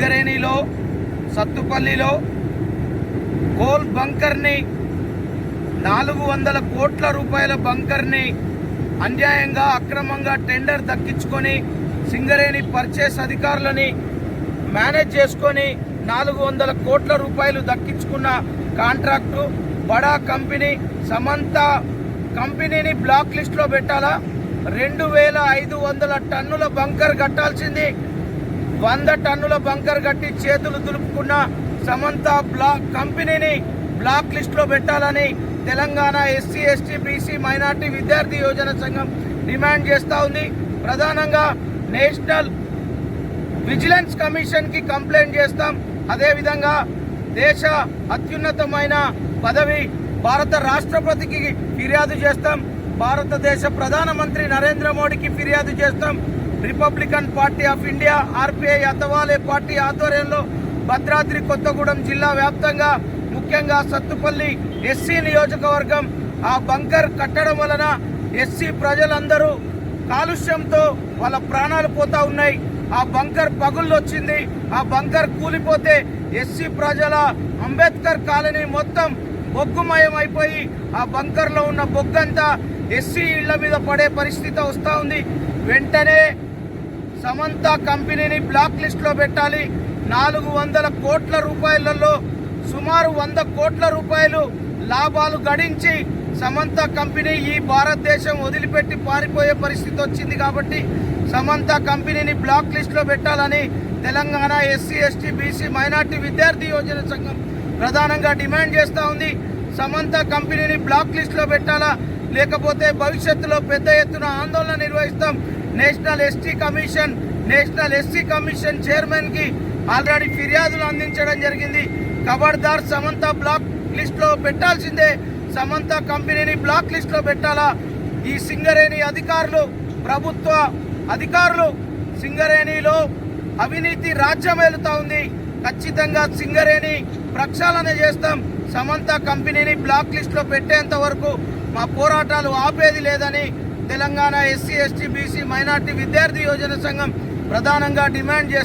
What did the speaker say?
సింగరేణిలో సత్తుపల్లిలో కోల్ బంకర్ని 400 కోట్ల రూపాయల బంకర్ని అన్యాయంగా అక్రమంగా టెండర్ దక్కించుకొని సింగరేణి పర్చేస్ అధికారులని మేనేజ్ చేసుకొని 400 కోట్ల రూపాయలు దక్కించుకున్న కాంట్రాక్టు బడా కంపెనీ సమంత కంపెనీని బ్లాక్ లిస్ట్లో పెట్టాలా? 2500 టన్నుల బంకర్ కట్టాల్సింది 100 టన్నుల బంకర్ కట్టి చేతులు దులుపుకున్న సమంత కంపెనీని బ్లాక్ లిస్ట్లో పెట్టాలని Telangana SC ST BC minority విద్యార్థి యోజన సంఘం డిమాండ్ చేస్తూ ఉంది. ప్రధానంగా నేషనల్ విజిలెన్స్ కమిషన్కి కంప్లైంట్ చేస్తాం. అదేవిధంగా దేశ అత్యున్నతమైన పదవి భారత రాష్ట్రపతికి ఫిర్యాదు చేస్తాం. భారతదేశ ప్రధానమంత్రి నరేంద్ర మోడీకి ఫిర్యాదు చేస్తాం. Republican Party of India RPI Athawale party ఆధ్వర్యంలో భద్రాద్రి కొత్తగూడెం జిల్లా వ్యాప్తంగా ముఖ్యంగా సత్తుపల్లి ఎస్సీ నియోజకవర్గం ఆ బంకర్ కట్టడం వలన ఎస్సీ ప్రజలందరూ కాలుష్యంతో వాళ్ళ ప్రాణాలు పోతా ఉన్నాయి. ఆ బంకర్ పగుళ్ళొచ్చింది. ఆ బంకర్ కూలిపోతే ఎస్సీ ప్రజల అంబేద్కర్ కాలనీ మొత్తం బొగ్గుమయం అయిపోయి ఆ బంకర్లో ఉన్న బొగ్గంతా ఎస్సీ ఇళ్ల మీద పడే పరిస్థితి వస్తూ ఉంది. వెంటనే సమంత కంపెనీని బ్లాక్ లిస్ట్లో పెట్టాలి. 400 కోట్ల రూపాయలలో సుమారు 100 కోట్ల రూపాయలు లాభాలు గడించి సమంత కంపెనీ ఈ భారతదేశం వదిలిపెట్టి పారిపోయే పరిస్థితి వచ్చింది. కాబట్టి సమంత కంపెనీని బ్లాక్ లిస్ట్లో పెట్టాలని Telangana SC ST BC minority విద్యార్థి యోజన సంఘం ప్రధానంగా డిమాండ్ చేస్తూ ఉంది. సమంత కంపెనీని బ్లాక్ లిస్ట్లో పెట్టాలా? లేకపోతే భవిష్యత్తులో పెద్ద ఎత్తున ఆందోళన నిర్వహిస్తాం. నేషనల్ ఎస్సీ కమిషన్ చైర్మన్కి ఆల్రెడీ ఫిర్యాదులు అందించడం జరిగింది. ఖబర్దార్ సమంత బ్లాక్ లిస్ట్లో పెట్టాల్సిందే. సమంత కంపెనీని బ్లాక్ లిస్ట్లో పెట్టాలా? ఈ సింగరేణి అధికారులు ప్రభుత్వ అధికారులు సింగరేణిలో అవినీతి రాజ్యం ఏలుతా ఉంది. ఖచ్చితంగా సింగరేణి ప్రక్షాళన చేస్తాం. సమంత కంపెనీని బ్లాక్ లిస్ట్లో పెట్టేంత వరకు మా పోరాటాలు ఆపేది లేదని Telangana SC ST BC minority విద్యార్థి యోజన సంఘం ప్రధానంగా డిమాండ్ చేస్తాం.